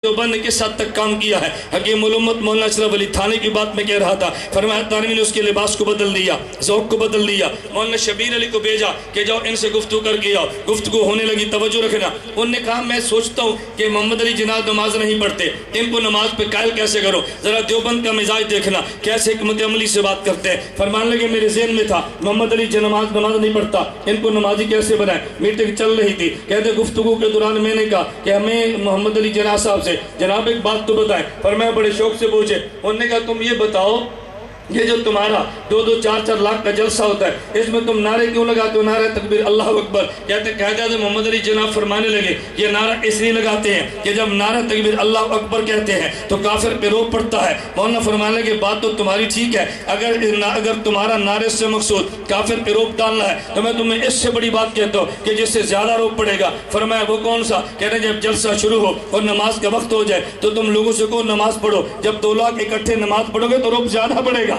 دیوبند نے کس حد تک کام کیا ہے۔ حکیم الامت مولانا اشرف علی تھانوی کی بات میں کہہ رہا تھا، فرمایا تھانوی نے اس کے لباس کو بدل دیا، ذوق کو بدل دیا۔ مولانا شبیر علی کو بھیجا کہ جاؤ ان سے گفتگو کر کے آؤ، گفتگو ہونے لگی، توجہ رکھنا۔ انہوں نے کہا میں سوچتا ہوں کہ محمد علی جناح نماز نہیں پڑھتے، ان کو نماز پہ قائل کیسے کرو، ذرا دیوبند کا مزاج دیکھنا کیسے حکمت عملی سے بات کرتے ہیں۔ فرمان لگے میرے ذہن میں تھا محمد علی نماز نہیں پڑھتا، ان کو نمازی کیسے بنائے۔ میٹنگ چل رہی تھی، کہتے گفتگو کے دوران میں نے کہا کہ ہمیں محمد علی جناح صاحب سے جناب ایک بات تو بتائیں۔ فرمایا بڑے شوق سے پوچھے، انہوں نے کہا تم یہ بتاؤ یہ جو تمہارا 2-2 4-4 لاکھ کا جلسہ ہوتا ہے اس میں تم نعرے کیوں لگاتے ہو؟ نعرہ تکبیر اللہ اکبر۔ کہتے قائد اعظم محمد علی جناح فرمانے لگے یہ نعرہ اس لیے لگاتے ہیں کہ جب نعرہ تکبیر اللہ اکبر کہتے ہیں تو کافر پہ روب پڑتا ہے۔ مولانا فرمانے لگے بات تو تمہاری ٹھیک ہے، اگر تمہارا نعرے سے مقصود کافر پہ روب ڈالنا ہے تو میں تمہیں اس سے بڑی بات کہتا ہوں کہ جس سے زیادہ روب پڑے گا۔ فرمایا وہ کون سا؟ کہتے ہیں جب جلسہ شروع ہو اور نماز کا وقت ہو جائے تو تم لوگوں سے کہو نماز پڑھو، جب 2 لاکھ اکٹھے نماز پڑھو گے تو روب زیادہ پڑے گا،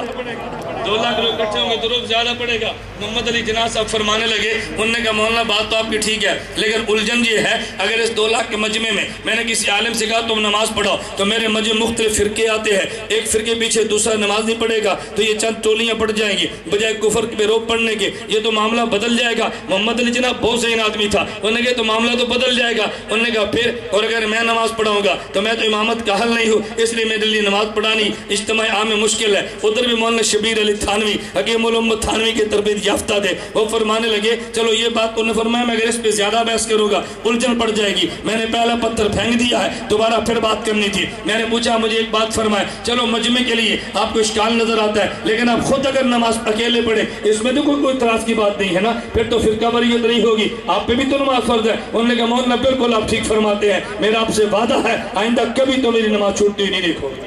2 لاکھ لوگ اکٹھے ہوں گے تو روب زیادہ پڑے گا۔ محمد علی جناح صاحب فرمانے لگے، انہوں نے کہا مولانا بات تو آپ کی ٹھیک ہے لیکن الجھن یہ ہے اگر اس 2 لاکھ کے مجمع میں نے کسی عالم سے کہا تم نماز پڑھو تو میرے مجمع مختلف فرقے آتے ہیں، ایک فرقے پیچھے دوسرا نماز نہیں پڑھے گا تو یہ چند ٹولیاں پڑ جائیں گی بجائے کفر پہ روب پڑھنے کے، یہ تو معاملہ بدل جائے گا۔ محمد علی جناح بہت ذہین آدمی تھا، انہوں نے کہا تو معاملہ تو بدل جائے گا۔ انہوں نے کہا پھر اور اگر میں نماز پڑھاؤں گا تو میں تو امامت کا حل نہیں ہوں، اس لیے میرے لیے نماز پڑھانی اجتماع عام میں مشکل ہے۔ ادھر بھی مولانا شبیر علی تھانوی حکیم الامت تھانوی کے تربیت یافتہ تھے، وہ فرمانے لگے چلو یہ بات انہوں نے فرمایا میں اگر اس پہ زیادہ بحث کروں گا الجھن پڑ جائے گی، میں نے پہلا پتھر پھینک دیا ہے، دوبارہ پھر بات کرنی تھی۔ میں نے پوچھا مجھے ایک بات فرمائے، چلو مجمع کے لیے آپ کو اشکال نظر آتا ہے لیکن آپ خود اگر نماز اکیلے پڑھیں اس میں تو کوئی اعتراض کی بات نہیں ہے نا، پھر تو فرقہ واریت نہیں ہوگی، آپ پہ بھی تو نماز فرض ہے۔ انہوں نے کہا مولانا بالکل آپ ٹھیک فرماتے ہیں، میرا آپ سے وعدہ ہے آئندہ کبھی تو میری نماز چھوٹتی نہیں دیکھو گے،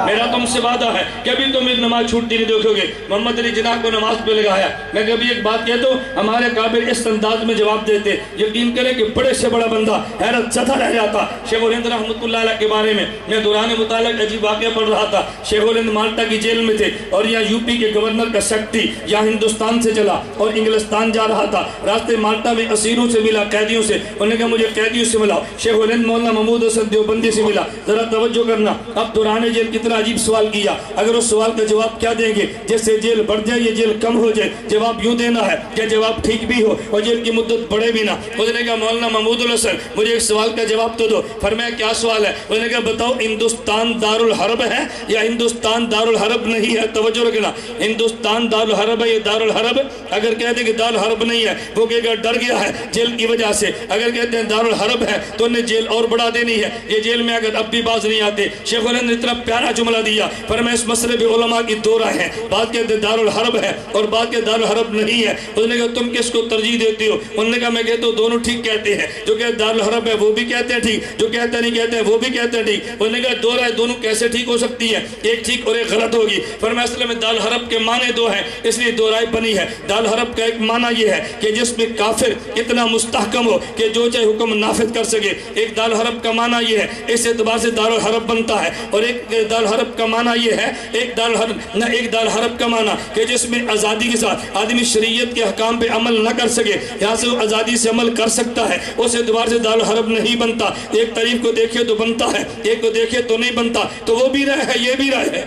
میرا تم سے وعدہ ہے کبھی تو میری نماز چھوٹتی نہیں دیکھو گے۔ محمد علی جناح کو نماز پہ لگایا۔ میں کبھی ایک بات کہتا ہوں ہمارے قابل اس انداز میں جواب دیتے، یقین کریں کہ بڑے سے بڑا بندہ حیرت زدہ رہ جاتا۔ شیخ الہند رحمۃ اللہ علیہ کے بارے میں دوران مطالعہ عجیب واقعہ پڑھ رہا تھا۔ شیخ الہند مالٹا کی جیل میں تھے اور یہاں یوپی کے گورنر کا سیکٹری یہاں ہندوستان سے چلا اور انگلستان جا رہا تھا، راستے مالٹا میں اسیروں سے ملا، قیدیوں سے۔ انہوں نے کہا مجھے قیدیوں سے ملاؤ۔ شیخ الہند مولانا محمود حسن دیوبندی سے ملا۔ ذرا توجہ کرنا، اب دوران جیل کتنا عجیب سوال کیا، اگر اس سوال کا جواب کیا دیں گے جس سے جیل بڑھ جائے یا جیل کم ہو جائے؟ جواب یوں دینا ہے کہ جواب ٹھیک بھی ہو اور جیل کی مدت بڑھے بھی نہ۔ اس نے کہا مولانا محمود الحسن مجھے ایک سوال کا جواب تو دو۔ فرمایا کیا سوال ہے؟ اس نے کہا بتاؤ ہندوستان دارالحرب ہے یا ہندوستان دارالحرب نہیں ہے؟ توجہ رکھنا، ہندوستان دارالحرب ہے یا دارالحرب؟ اگر کہتے کہ دارالحرب نہیں ہے وہ کہے گا ڈر گیا ہے جیل کی وجہ سے، اگر کہتے ہیں دارالحرب ہے تو انہیں جیل اور بڑھا دینی ہے، یہ جیل میں اگر اب بھی باز نہیں آتے۔ شیخ الہند نے اتنا پیارا جملہ دیا، فرمایا اس مسئلے پہ علماء کی 2 رائے ہیں، بعض کہتے ہیں دارالحرب ہے اور بعض کہتے ہیں دارالحرب نہیں ہے۔ اس نے کہا تم کس کو ترجیح دیتے ہو؟ انہوں نے کہا میں کہتا ہوں دونوں ٹھیک کہتے ہیں، جو کہتے ہیں دارالحرب ہے وہ بھی کہتے ہیں ٹھیک، جو کہتے نہیں کہتے ہیں وہ بھی کہتے ہیں ٹھیک۔ انہوں نے کہا 2 رائے دونوں کیسے ٹھیک ہو سکتی ہیں؟ ایک ٹھیک اور ایک غلط ہوگی۔ فرمایا اصل میں دارالحرب کے معنی 2 ہیں اس لیے 2 رائے بنی ہے۔ دارالحرب کا ایک معنی یہ ہے کہ جس میں کافر اتنا مستحکم ہو کہ جو چاہے حکم نافذ کر سکے، ایک دارالحرب کا معنی یہ ہے، اس اعتبار سے دارالحرب بنتا ہے۔ اور ایک دارالحرب کا معنی یہ ہے، ایک دارالحرب کا معنی کہ جس میں آزادی کے ساتھ آدمی شریعت کے احکام پہ عمل نہ کر سکے، یہاں سے وہ آزادی سے عمل کر سکتا ہے، اس اعتبار سے دارالحرب نہیں بنتا۔ ایک تعریف کو دیکھے تو بنتا ہے، ایک کو دیکھے تو نہیں بنتا، تو وہ بھی رائے ہے یہ بھی رائے ہے،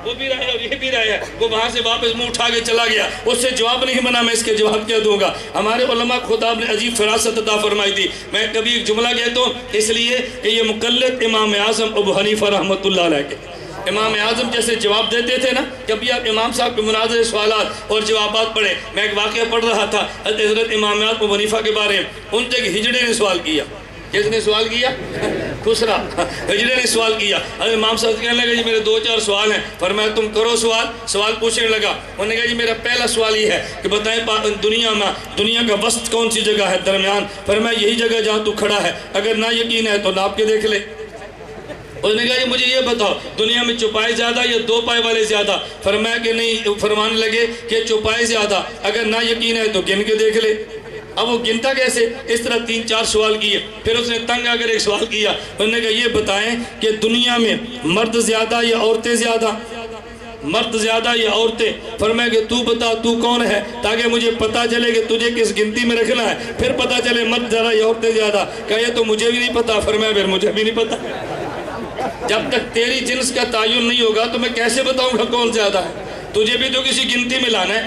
وہ بھی رائے ہے اور یہ بھی رائے ہے۔ وہ وہاں سے واپس منہ اٹھا کے چلا گیا، اس سے جواب نہیں بنا، میں اس کے جواب کیا دوں گا؟ ہمارے علماء خدا نے عجیب فراست عطا فرمائی تھی۔ میں کبھی ایک جملہ کہتا ہوں اس لیے کہ یہ مقلد امام اعظم ابو حنیفہ رحمۃ اللہ علیہ کے امام اعظم جیسے جواب دیتے تھے نا، کبھی آپ امام صاحب کے مناظر سوالات اور جوابات پڑھیں۔ میں ایک واقعہ پڑھ رہا تھا حضرت امام اعظم ابو حنیفہ کے بارے میں، ان سے ایک ہجڑے نے سوال کیا۔ کس نے سوال کیا؟ خسرا ہجڑے نے سوال کیا۔ حضرت امام صاحب کہنے لگا جی میرے 2-4 سوال ہیں۔ فرمایا تم کرو سوال پوچھنے لگا۔ انہوں نے کہا جی میرا پہلا سوال یہ ہے کہ بتائیں دنیا کا وسط کون سی جگہ ہے درمیان؟ فرمایا یہی جگہ جہاں تو کھڑا ہے، اگر نہ یقین ہے تو ناپ کے دیکھ لے۔ اس نے کہا جی مجھے یہ بتاؤ دنیا میں چوپائے زیادہ یا 2 پائے والے زیادہ؟ فرمایا کہ نہیں، فرمانے لگے کہ چوپائے زیادہ، اگر نہ یقین ہے تو گن کے دیکھ لے۔ اب وہ گنتا کیسے؟ اس طرح 3-4 سوال کیے، پھر اس نے تنگ آ کر ایک سوال کیا۔ انہوں نے کہا یہ بتائیں کہ دنیا میں مرد زیادہ یا عورتیں زیادہ؟ مرد زیادہ یا عورتیں؟ فرمایا کہ تو بتا تو کون ہے تاکہ مجھے پتا چلے کہ تجھے کس گنتی میں رکھنا ہے، پھر پتا چلے مرد زیادہ یا عورتیں زیادہ۔ کہا یہ تو مجھے بھی نہیں پتا۔ فرمایا پھر مجھے بھی نہیں پتا، جب تک تیری جنس کا تعین نہیں ہوگا تو میں کیسے بتاؤں گا کون زیادہ ہے؟ تجھے بھی تو کسی گنتی میں لانا ہے۔